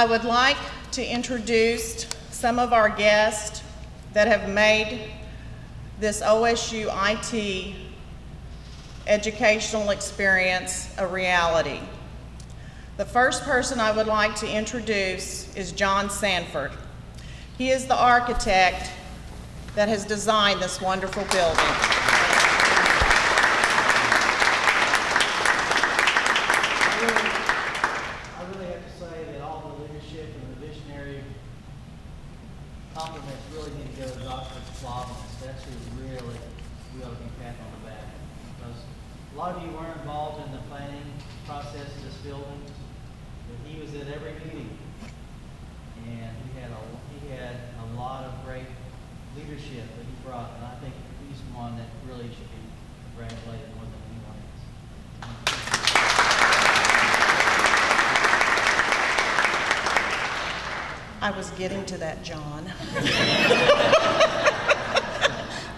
I would like to introduce some of our guests that have made this OSUIT educational experience a reality. The first person I would like to introduce is John Sanford. He is the architect that has designed this wonderful building. I really have to say that all the leadership and the visionary compliments really need to go to Dr. Clobbins. That's who really we ought to be patting on the back. Because a lot of you weren't involved in the planning process of this building, but he was at every meeting. And he had a lot of great leadership that he brought, and I think he's one that really should be congratulated more than anyone else. I was getting to that, John.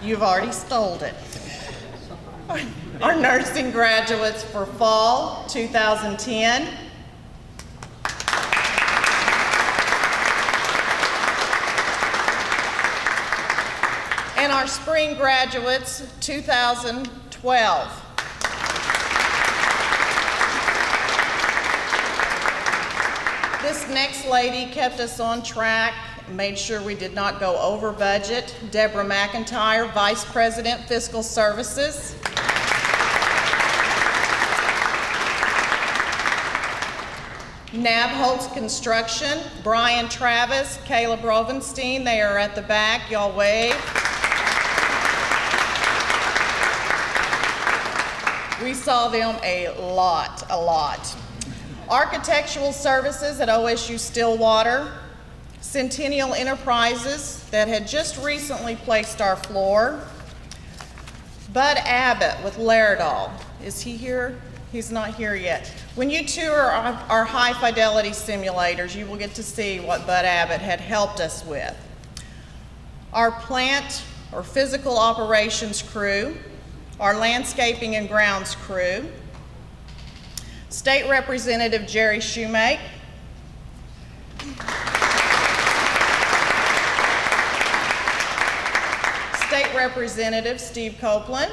You've already stole it. Our nursing graduates for fall 2010. And our spring graduates 2012. This next lady kept us on track, made sure we did not go over budget. Deborah McIntyre, Vice President, Fiscal Services. Nabholz Construction, Brian Travis, Caleb Rovenstein, they are at the back, y'all wave. We saw them a lot. Architectural Services at OSU Stillwater, Centennial Enterprises that had just recently placed our floor, Bud Abbott with Laerdal. Is he here? He's not here yet. When you tour our high fidelity simulators, you will get to see what Bud Abbott had helped us with. Our plant or physical operations crew, our landscaping and grounds crew, State Representative Jerry Shoemake, State Representative Steve Copeland,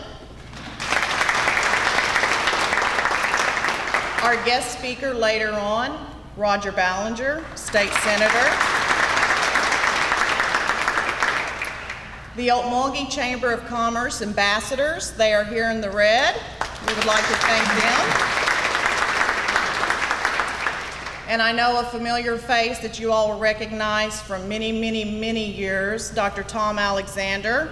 our guest speaker later on, Roger Ballinger, State Senator, the Okmulgee Chamber of Commerce ambassadors, they are here in the red. We would like to thank them. And I know a familiar face that you all will recognize from many years, Dr. Tom Alexander.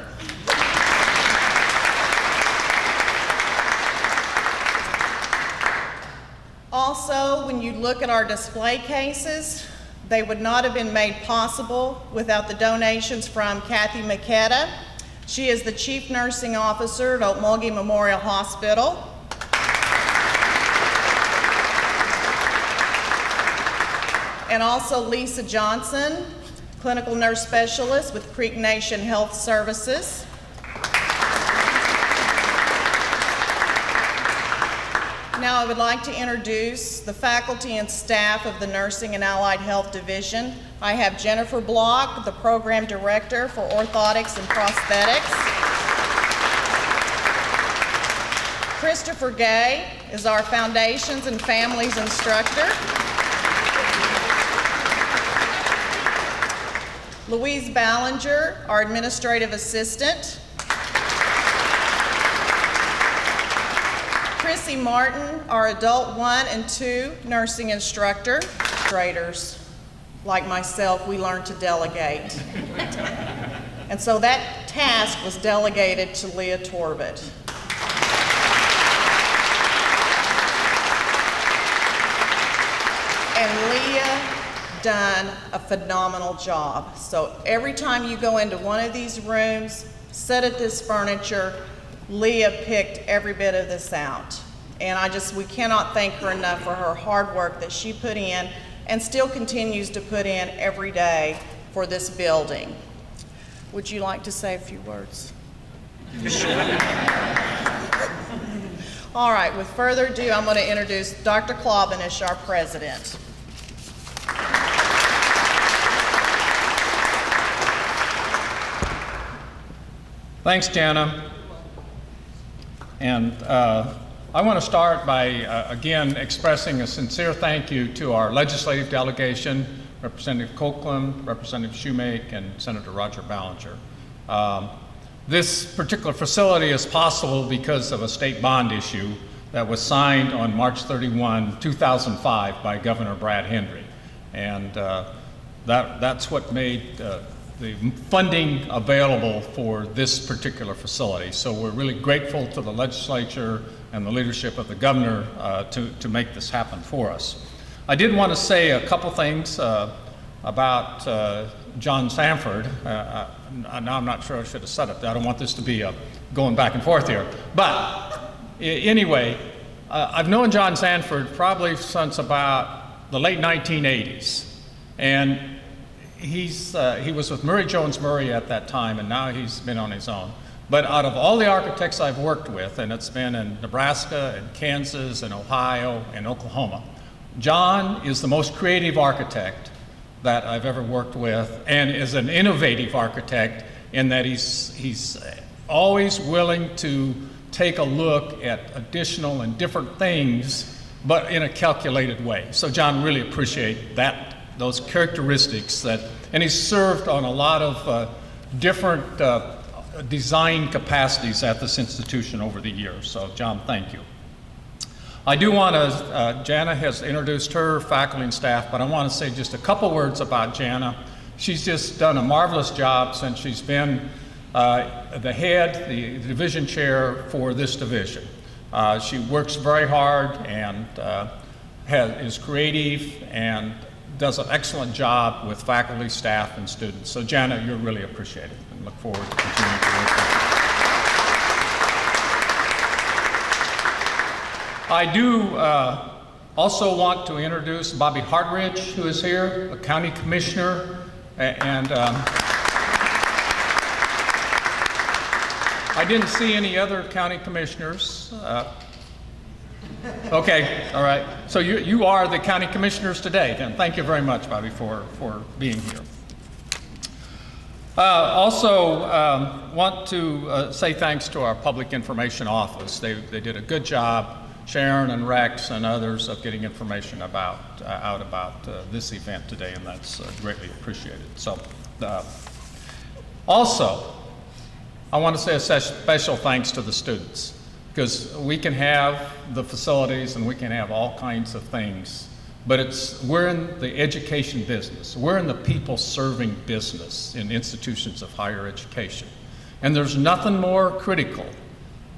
Also, when you look at our display cases, they would not have been made possible without the donations from Kathy McKetta. She is the Chief Nursing Officer at Okmulgee Memorial Hospital. And also Lisa Johnson, Clinical Nurse Specialist with Creek Nation Health Services. Now I would like to introduce the faculty and staff of the Nursing and Allied Health Division. I have Jennifer Block, the Program Director for Orthotics and Prosthetics. Christopher Gay is our Foundations and Families Instructor. Louise Ballinger, our Administrative Assistant. Chrissy Martin, our Adult 1 and 2 Nursing Instructor. Administrators, like myself, we learn to delegate. And so that task was delegated to Leah Torbett. And Leah done a phenomenal job. So every time you go into one of these rooms, sit at this furniture, Leah picked every bit of this out. And we cannot thank her enough for her hard work that she put in and still continues to put in every day for this building. Would you like to say a few words? Sure. All right, with further ado, I'm going to introduce Dr. Clobbins, our president. Thanks, Jana. And I want to start by, again, expressing a sincere thank you to our legislative delegation, Representative Copeland, Representative Shoemake, and Senator Roger Ballinger. This particular facility is possible because of a state bond issue that was signed on March 31, 2005 by Governor Brad Henry. And that's what made the funding available for this particular facility. So we're really grateful to the legislature and the leadership of the governor to make this happen for us. I did want to say a couple things about John Sanford. Now I'm not sure I should have said it. I don't want this to be going back and forth here. But anyway, I've known John Sanford probably since about the late 1980s. And he was with Murray Jones Murray at that time, and now he's been on his own. But out of all the architects I've worked with, and it's been in Nebraska and Kansas and Ohio and Oklahoma, John is the most creative architect that I've ever worked with, and is an innovative architect in that he's always willing to take a look at additional and different things, but in a calculated way. So John, really appreciate those characteristics and he's served on a lot of different design capacities at this institution over the years. So John, thank you. I do want to, Jana has introduced her faculty and staff, but I want to say just a couple words about Jana. She's just done a marvelous job since she's been the head, the division chair for this division. She works very hard and is creative and does an excellent job with faculty, staff, and students. So Jana, you're really appreciated and look forward to continuing to work with you. I do also want to introduce Bobby Hartridge, who is here, a county commissioner, and I didn't see any other county commissioners. Okay, all right. So you are the county commissioners today, then. Thank you very much, Bobby, for being here. Also want to say thanks to our public information office. They did a good job, Sharon and Rex and others, of getting information out about this event today, and that's greatly appreciated. So also, I want to say a special thanks to the students, because we can have the facilities and we can have all kinds of things, but we're in the education business. We're in the people serving business in institutions of higher education. And there's nothing more critical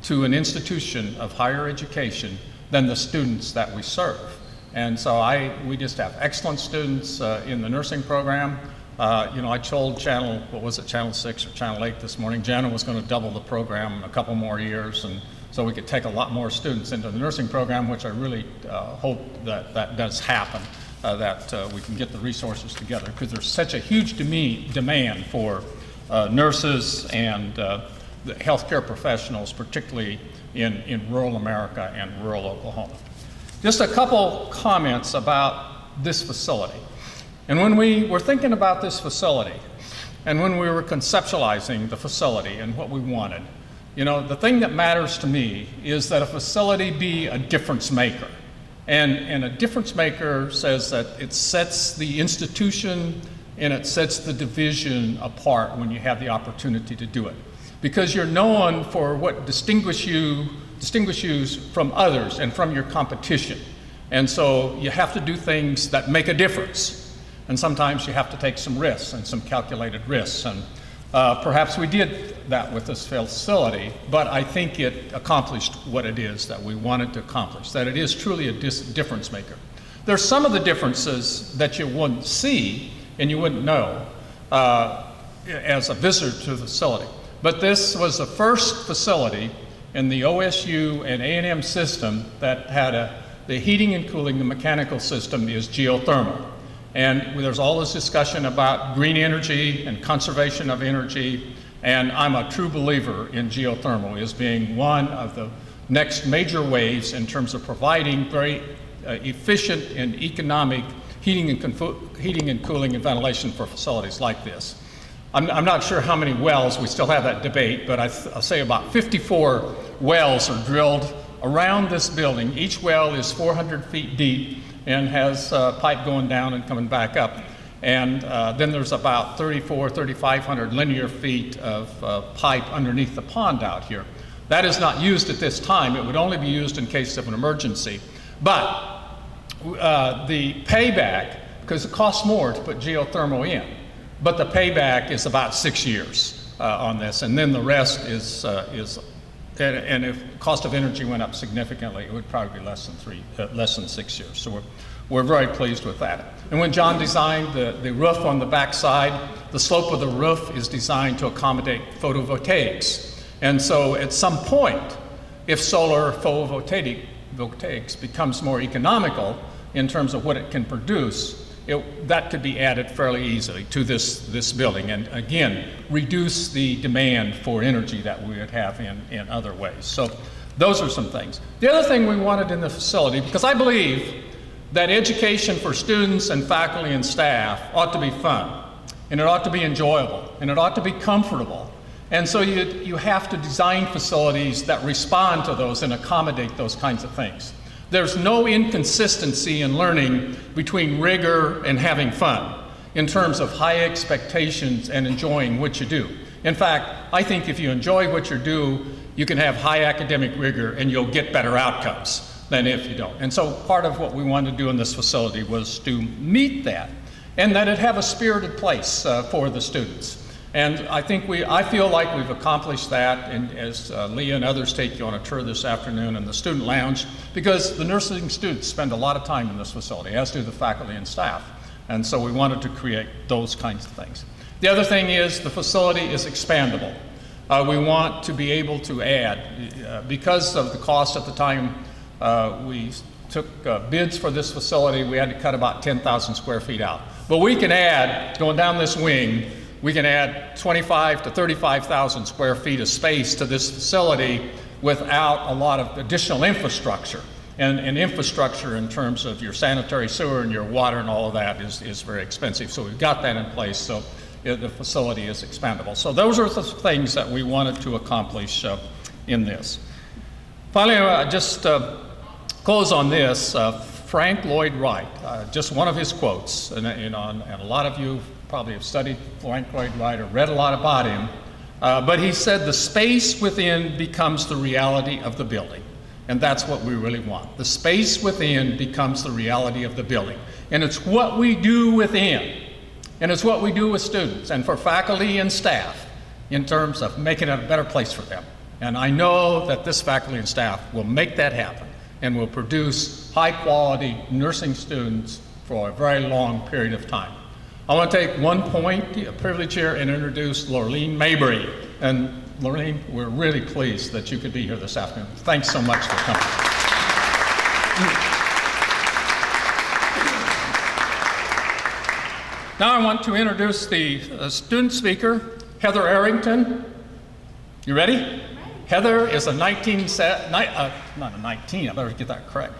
to an institution of higher education than the students that we serve. And so we just have excellent students in the nursing program. I told Channel 6 or Channel 8 this morning, Jana was going to double the program in a couple more years, and so we could take a lot more students into the nursing program, which I really hope that does happen, that we can get the resources together, because there's such a huge demand for nurses and the healthcare professionals, particularly in rural America and rural Oklahoma. Just a couple comments about this facility. And when we were thinking about this facility, and when we were conceptualizing the facility and what we wanted, the thing that matters to me is that a facility be a difference maker. And a difference maker says that it sets the institution and it sets the division apart when you have the opportunity to do it. Because you're known for what distinguish you from others and from your competition. And so you have to do things that make a difference. And sometimes you have to take some risks and some calculated risks. And perhaps we did that with this facility, but I think it accomplished what it is that we wanted to accomplish, that it is truly a difference maker. There's some of the differences that you wouldn't see and you wouldn't know as a visitor to the facility. But this was the first facility in the OSU and A&M system that had the heating and cooling, the mechanical system is geothermal. And there's all this discussion about green energy and conservation of energy, and I'm a true believer in geothermal as being one of the next major ways in terms of providing very efficient and economic heating and cooling and ventilation for facilities like this. I'm not sure how many wells, we still have that debate, but I'll say about 54 wells are drilled around this building. Each well is 400 feet deep and has pipe going down and coming back up. And then there's about 3,500 linear feet of pipe underneath the pond out here. That is not used at this time. It would only be used in case of an emergency. But the payback, because it costs more to put geothermal in, but the payback is about 6 years on this, and then the rest is and if cost of energy went up significantly, it would probably be less than 6 years. So we're very pleased with that. And when John designed the roof on the back side, the slope of the roof is designed to accommodate photovoltaics. And so at some point, if solar photovoltaics becomes more economical in terms of what it can produce, that could be added fairly easily to this building, and again, reduce the demand for energy that we would have in other ways. So those are some things. The other thing we wanted in the facility, because I believe that education for students and faculty and staff ought to be fun, and it ought to be enjoyable, and it ought to be comfortable. And so you have to design facilities that respond to those and accommodate those kinds of things. There's no inconsistency in learning between rigor and having fun in terms of high expectations and enjoying what you do. In fact, I think if you enjoy what you do, you can have high academic rigor and you'll get better outcomes than if you don't. And so part of what we wanted to do in this facility was to meet that, and that it have a spirited place for the students. And I feel like we've accomplished that, and as Leah and others take you on a tour this afternoon in the student lounge, because the nursing students spend a lot of time in this facility, as do the faculty and staff. And so we wanted to create those kinds of things. The other thing is the facility is expandable. We want to be able to add, because of the cost at the time we took bids for this facility, we had to cut about 10,000 square feet out. But we can add, going down this wing, we can add 25 to 35,000 square feet of space to this facility without a lot of additional infrastructure. And infrastructure in terms of your sanitary sewer and your water and all of that is very expensive. So we've got that in place, so the facility is expandable. So those are the things that we wanted to accomplish in this. Finally, just close on this. Frank Lloyd Wright, just one of his quotes, and a lot of you probably have studied Frank Lloyd Wright or read a lot about him, but he said the space within becomes the reality of the building, and that's what we really want. The space within becomes the reality of the building, and it's what we do within, and it's what we do with students and for faculty and staff in terms of making it a better place for them. And I know that this faculty and staff will make that happen and will produce high-quality nursing students for a very long period of time. I want to take one point, a privilege here, and introduce Lorleen Mabry. And Lorleen, we're really pleased that you could be here this afternoon. Thanks so much for coming. Now I want to introduce the student speaker, Heather Arrington. You ready? Heather is a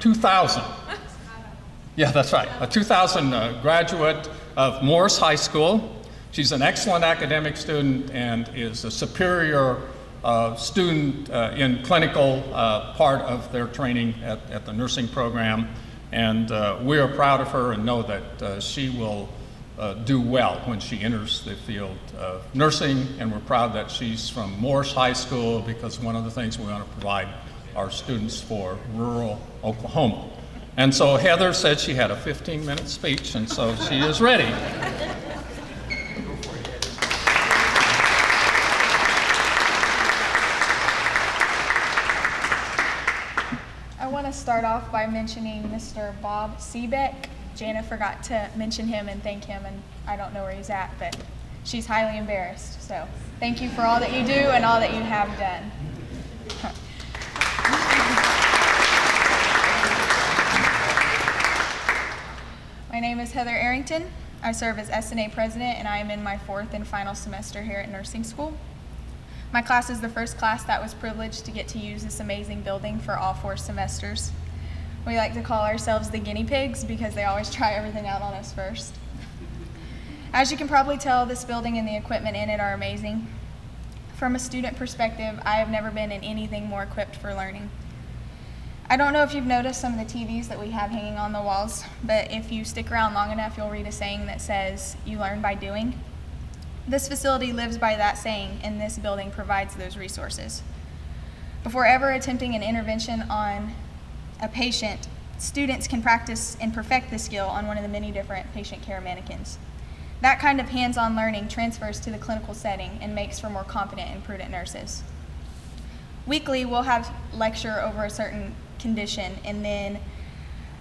2000. Yeah, that's right. A 2000 graduate of Morris High School. She's an excellent academic student and is a superior student in clinical part of their training at the nursing program. And we are proud of her and know that she will do well when she enters the field of nursing, and we're proud that she's from Morris High School, because one of the things we want to provide our students for rural Oklahoma. And so Heather said she had a 15-minute speech, and so she is ready. I want to start off by mentioning Mr. Bob Seebeck. Jana forgot to mention him and thank him, and I don't know where he's at, but she's highly embarrassed. So thank you for all that you do and all that you have done. My name is Heather Arrington. I serve as SNA president, and I am in my 4th and final semester here at nursing school. My class is the first class that was privileged to get to use this amazing building for all 4 semesters. We like to call ourselves the guinea pigs because they always try everything out on us first. As you can probably tell, this building and the equipment in it are amazing. From a student perspective, I have never been in anything more equipped for learning. I don't know if you've noticed some of the TVs that we have hanging on the walls, but if you stick around long enough, you'll read a saying that says, "You learn by doing." This facility lives by that saying, and this building provides those resources. Before ever attempting an intervention on a patient, students can practice and perfect the skill on one of the many different patient care mannequins. That kind of hands-on learning transfers to the clinical setting and makes for more confident and prudent nurses. Weekly, we'll have lecture over a certain condition and then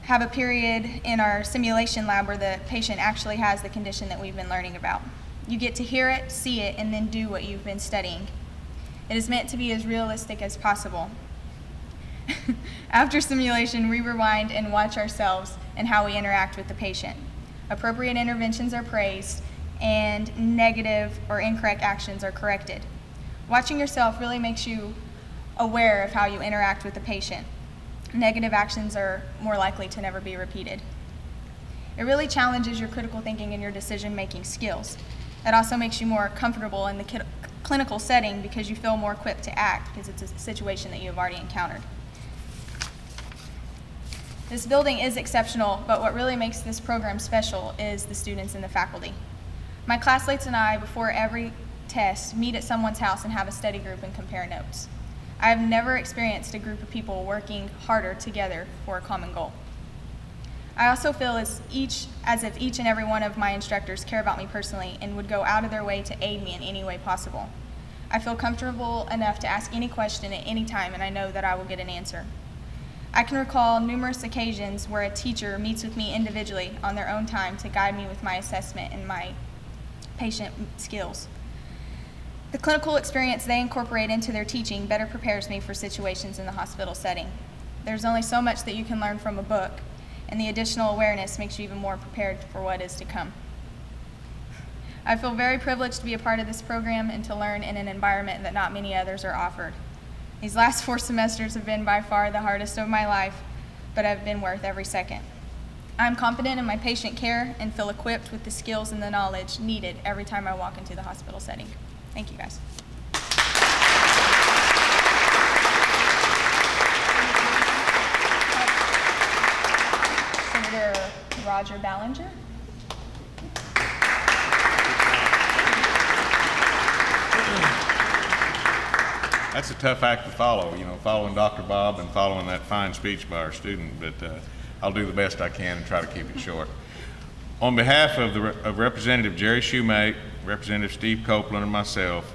have a period in our simulation lab where the patient actually has the condition that we've been learning about. You get to hear it, see it, and then do what you've been studying. It is meant to be as realistic as possible. After simulation, we rewind and watch ourselves and how we interact with the patient. Appropriate interventions are praised, and negative or incorrect actions are corrected. Watching yourself really makes you aware of how you interact with the patient. Negative actions are more likely to never be repeated. It really challenges your critical thinking and your decision-making skills. It also makes you more comfortable in the clinical setting because you feel more equipped to act because it's a situation that you have already encountered. This building is exceptional, but what really makes this program special is the students and the faculty. My classmates and I, before every test, meet at someone's house and have a study group and compare notes. I have never experienced a group of people working harder together for a common goal. I also feel as if each and every one of my instructors care about me personally and would go out of their way to aid me in any way possible. I feel comfortable enough to ask any question at any time, and I know that I will get an answer. I can recall numerous occasions where a teacher meets with me individually on their own time to guide me with my assessment and my patient skills. The clinical experience they incorporate into their teaching better prepares me for situations in the hospital setting. There's only so much that you can learn from a book, and the additional awareness makes you even more prepared for what is to come. I feel very privileged to be a part of this program and to learn in an environment that not many others are offered. These last 4 semesters have been by far the hardest of my life, but have been worth every second. I'm confident in my patient care and feel equipped with the skills and the knowledge needed every time I walk into the hospital setting. Thank you, guys. Senator Roger Ballinger. That's a tough act to follow, following Dr. Bob and following that fine speech by our student, but I'll do the best I can and try to keep it short. On behalf of Representative Jerry Shoemate, Representative Steve Copeland, and myself,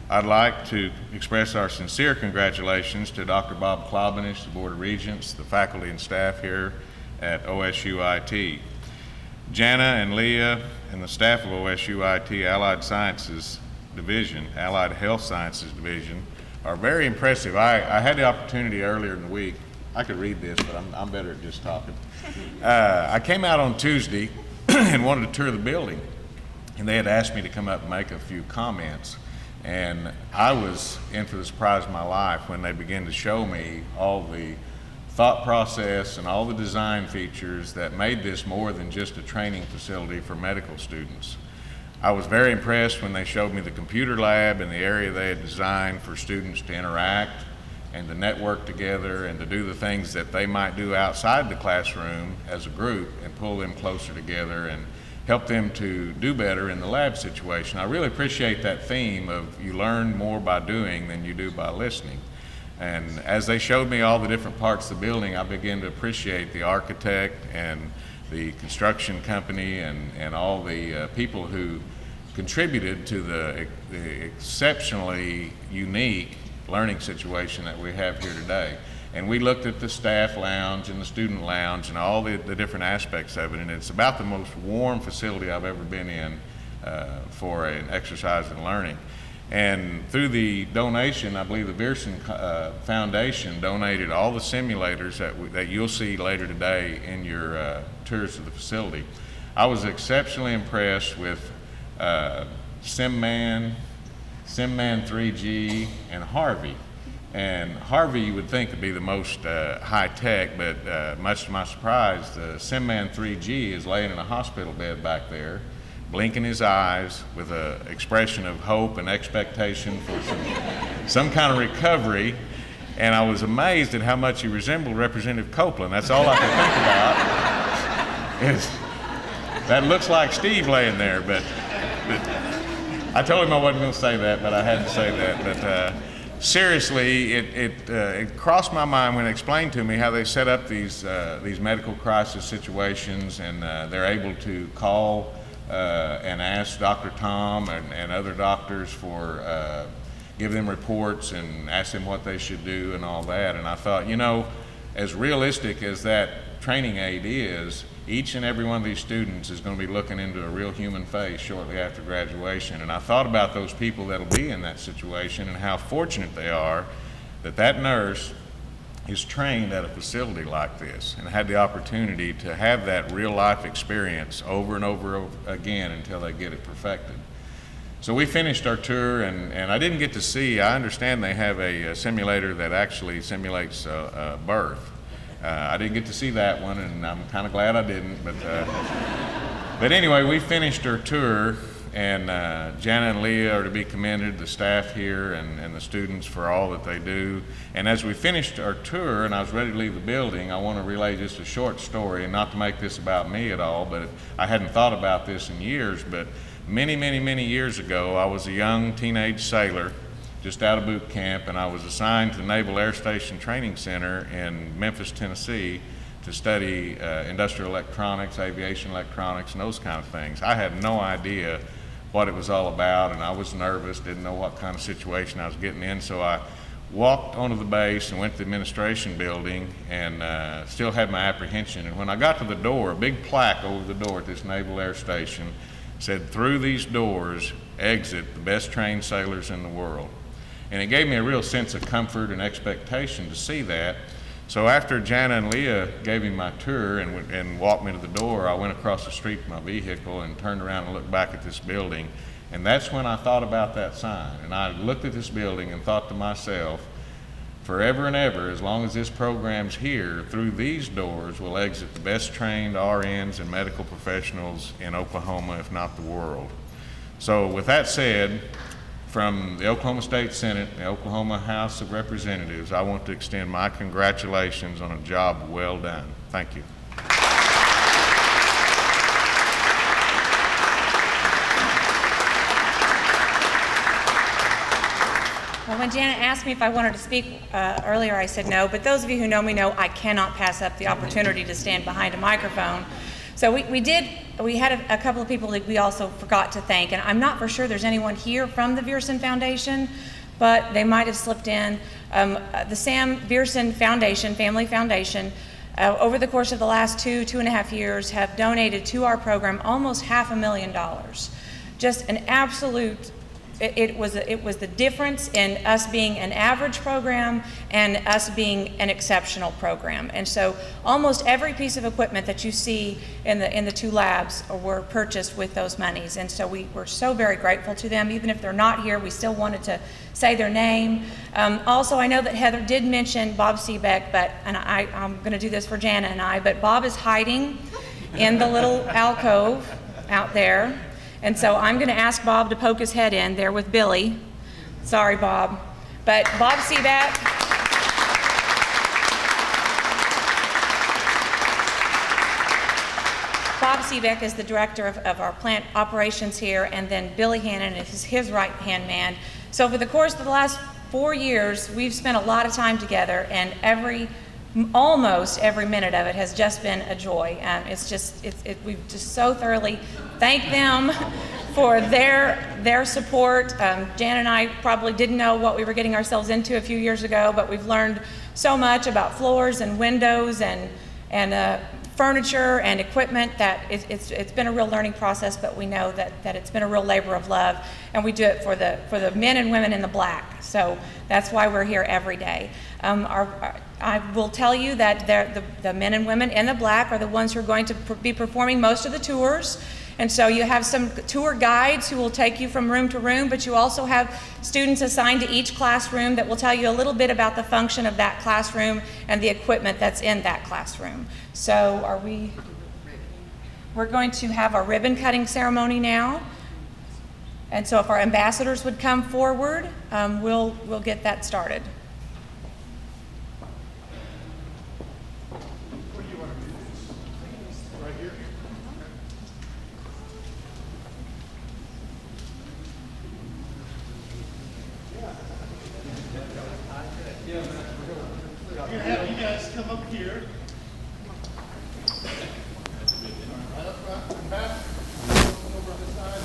I'd like to express our sincere congratulations to Dr. Bob Klobenish, the Board of Regents, the faculty and staff here at OSUIT. Jana and Leah and the staff of OSUIT Allied Sciences Division, Allied Health Sciences Division, are very impressive. I had the opportunity earlier in the week. I could read this, but I'm better at just talking. I came out on Tuesday and wanted to tour the building, and they had asked me to come up and make a few comments. And I was in for the surprise of my life when they began to show me all the thought process and all the design features that made this more than just a training facility for medical students. I was very impressed when they showed me the computer lab and the area they had designed for students to interact and to network together and to do the things that they might do outside the classroom as a group and pull them closer together and help them to do better in the lab situation. I really appreciate that theme of you learn more by doing than you do by listening. And as they showed me all the different parts of the building, I began to appreciate the architect and the construction company and all the people who contributed to the exceptionally unique learning situation that we have here today. And we looked at the staff lounge and the student lounge and all the different aspects of it, and it's about the most warm facility I've ever been in for an exercise in learning. And through the donation, I believe the Beerson Foundation donated all the simulators that you'll see later today in your tours of the facility. I was exceptionally impressed with SimMan 3G, and Harvey. And Harvey you would think would be the most high-tech, but much to my surprise, the SimMan 3G is laying in a hospital bed back there. blinking his eyes with an expression of hope and expectation for some kind of recovery. And I was amazed at how much he resembled Representative Copeland. That's all I could think about. That looks like Steve laying there, but I told him I wasn't going to say that, but I had to say that. But seriously, it crossed my mind when they explained to me how they set up these medical crisis situations, and they're able to call and ask Dr. Tom and other doctors for give them reports and ask them what they should do and all that. And I thought, you know, as realistic as that training aid is, each and every one of these students is going to be looking into a real human face shortly after graduation. And I thought about those people that'll be in that situation and how fortunate they are that that nurse is trained at a facility like this and had the opportunity to have that real life experience over and over again until they get it perfected. So we finished our tour, and I didn't get to see, I understand they have a simulator that actually simulates birth. I didn't get to see that one, and I'm kind of glad I didn't. But anyway, we finished our tour, and Jana and Leah are to be commended, the staff here and the students for all that they do. And as we finished our tour and I was ready to leave the building, I want to relay just a short story, and not to make this about me at all, but I hadn't thought about this in years, but many years ago, I was a young teenage sailor just out of boot camp, and I was assigned to the Naval Air Station Training Center in Memphis, Tennessee to study industrial electronics, aviation electronics, and those kind of things. I had no idea what it was all about, and I was nervous, didn't know what kind of situation I was getting in, so I walked onto the base and went to the administration building and still had my apprehension. And when I got to the door, a big plaque over the door at this Naval Air Station said, "Through these doors, exit the best trained sailors in the world." And it gave me a real sense of comfort and expectation to see that. So after Jana and Leah gave me my tour and walked me to the door, I went across the street to my vehicle and turned around and looked back at this building. And that's when I thought about that sign. And I looked at this building and thought to myself, forever and ever, as long as this program's here, through these doors will exit the best trained RNs and medical professionals in Oklahoma, if not the world. So with that said, from the Oklahoma State Senate and the Oklahoma House of Representatives, I want to extend my congratulations on a job well done. Thank you. Well, when Janet asked me if I wanted to speak earlier, I said no, but those of you who know me know I cannot pass up the opportunity to stand behind a microphone. So we had a couple of people that we also forgot to thank, and I'm not for sure there's anyone here from the Viersen Foundation, but they might have slipped in. The Sam Viersen Foundation, Family Foundation, over the course of the last 2.5 years have donated to our program almost $500,000. Just an absolute, it was the difference in us being an average program and us being an exceptional program. And so almost every piece of equipment that you see in the two labs were purchased with those monies. And so we're so very grateful to them. Even if they're not here, we still wanted to say their name. Also, I know that Heather did mention Bob Seebeck, and I'm going to do this for Jana and I, but Bob is hiding in the little alcove out there. And so I'm going to ask Bob to poke his head in there with Billy. Sorry, Bob. But Bob Seebeck. Bob Seebeck is the director of our plant operations here, and then Billy Hannon is his right-hand man. So for the course of the last 4 years, we've spent a lot of time together, and almost every minute of it has just been a joy. We've just so thoroughly thanked them for their support. Jan and I probably didn't know what we were getting ourselves into a few years ago, but we've learned so much about floors and windows and furniture and equipment that it's been a real learning process, but we know that it's been a real labor of love, and we do it for the men and women in the black. So that's why we're here every day. I will tell you that the men and women in the black are the ones who are going to be performing most of the tours. And so you have some tour guides who will take you from room to room, but you also have students assigned to each classroom that will tell you a little bit about the function of that classroom and the equipment that's in that classroom. So We're going to have our ribbon cutting ceremony now. And so if our ambassadors would come forward, we'll get that started. Have you guys come up here. Right up front and back. Over this side.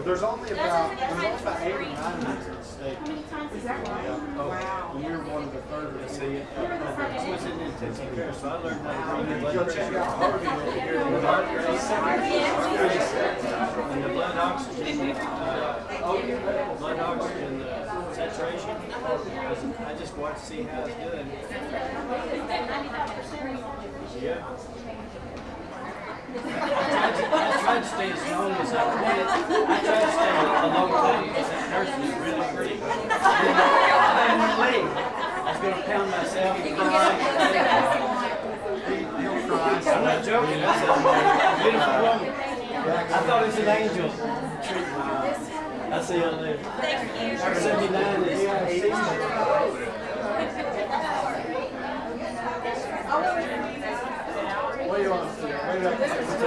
There's only about 8 or 9 minutes at stake. Wow. And you're one of the third to see it. I was in intensive care, so I learned how to read the blood pressure. Harvey over here, the heart rate, and the blood oxygen, blood oxygen saturation. I just watched to see how it's doing. Yeah. I tried to stay as long as I could. I tried to stay a long time because that nurse was really pretty. I didn't leave. I was going to pound myself and cry. He'll cry. I'm not joking. That's a beautiful woman. I thought it was an angel. I see you on there. Thank you. 79 is 60. What do you want to see? What do you want to see?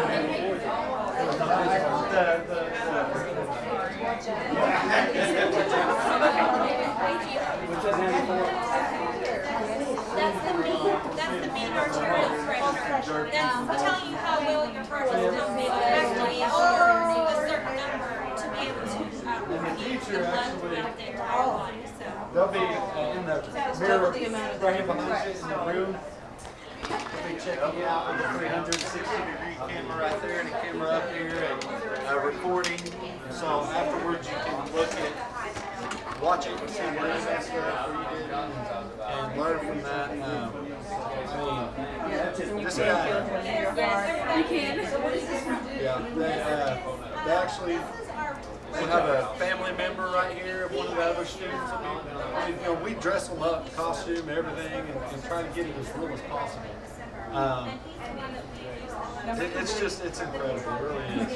That's the mean arterial pressure. That's telling you how well your heart is pumping. Actually, a certain number to be able to keep the blood throughout the entire body. So They'll be in the mirror right here behind you in the room. They'll be checking you out with a 360-degree camera right there and a camera up here and recording. So afterwards you can look at, watch it and see where it's messed up, where you did, and learn from that. This guy, they actually we have a family member right here of one of the other students. We dress them up, costume, everything, and try to get it as real as possible. It's incredible, it really is.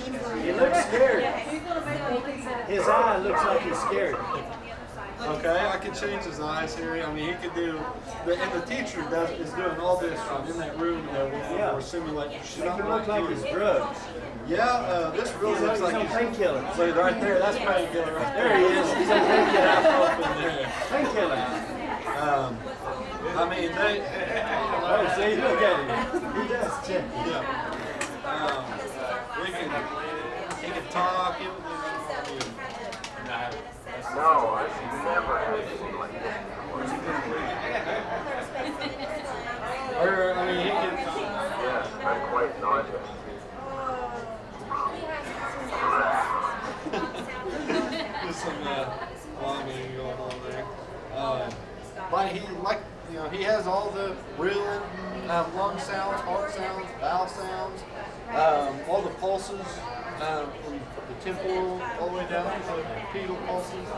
He looks scared. His eye looks like he's scared. Okay, I can change his eyes here. I mean, he could do, and the teacher is doing all this from in that room where we're simulating. It can look like his drugs. Yeah, this really looks like he's on painkiller. So right there, that's painkiller right there. There he is. He's on painkiller. Painkiller. I mean, they. Oh, see, look at him. He does check. Yeah. He can talk. No, I've never had anything like that before. Or, I mean, he can. Yes, I'm quite nauseous. There's some lobbying going on there. But he has all the real lung sounds, heart sounds, valve sounds, all the pulses from the temporal all the way down to the pedal pulses.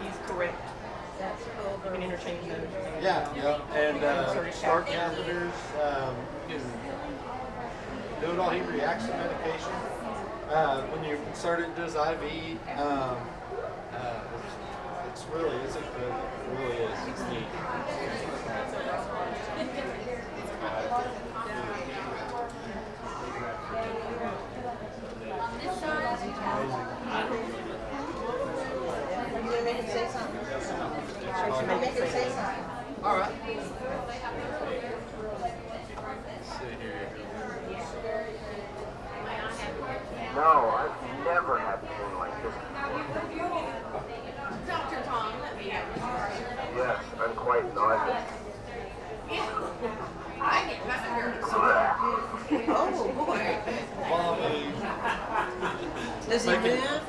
He's correct. You can interchange those. Yeah, yeah, and start catheters, you can do it all. He reacts to medication. When you insert it into his IV, it's really, it's incredible. It really is. It's neat. All right. Let's see here. No, I've never had pain like this before. Dr. Tom, let me have Yes, I'm quite nauseous. I get better. Oh, boy. Does he move?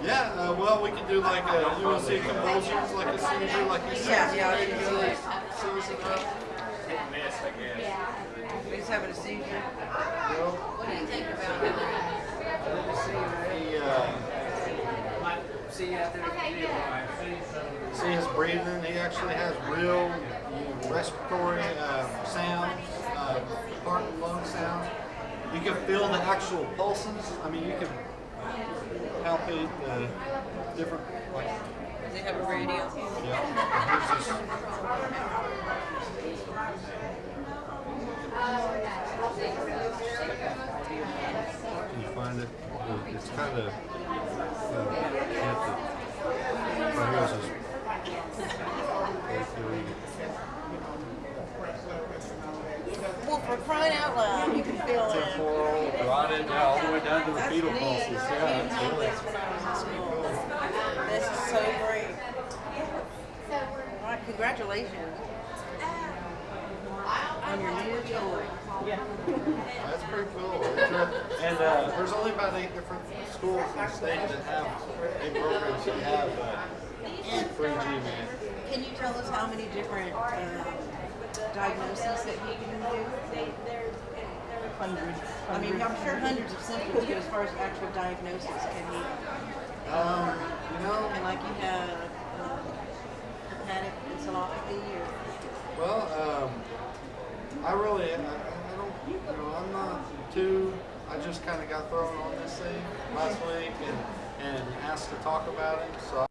Yeah, well, we can do like you want to see convulsions, like a seizure, like you said. Yeah, You can really seize it up. He's having a seizure. What do you think about it? See his breathing. He actually has real respiratory sounds, heart and lung sounds. You can feel the actual pulses. I mean, you can palpate the different, like, Does he have a radio? yeah. He's just, can you find it? It's kind of, Well, for crying out loud, you can feel it. temporal, carotid, yeah, all the way down to the fetal pulses. Yeah, That's absolutely. when I was in school. This is so great. All right, congratulations on your new toy. That's pretty cool. And there's only about 8 different schools in the state that have 8 programs that have free G-Man. Can you tell us how many different diagnoses that you can do? Hundreds. I mean, I'm sure hundreds of symptoms, but as far as actual diagnosis, can he? You know, And like you have hepatic encephalopathy or? well, I really, I don't, you know, I'm not too, I just kind of got thrown on this thing last week and asked to talk about it, so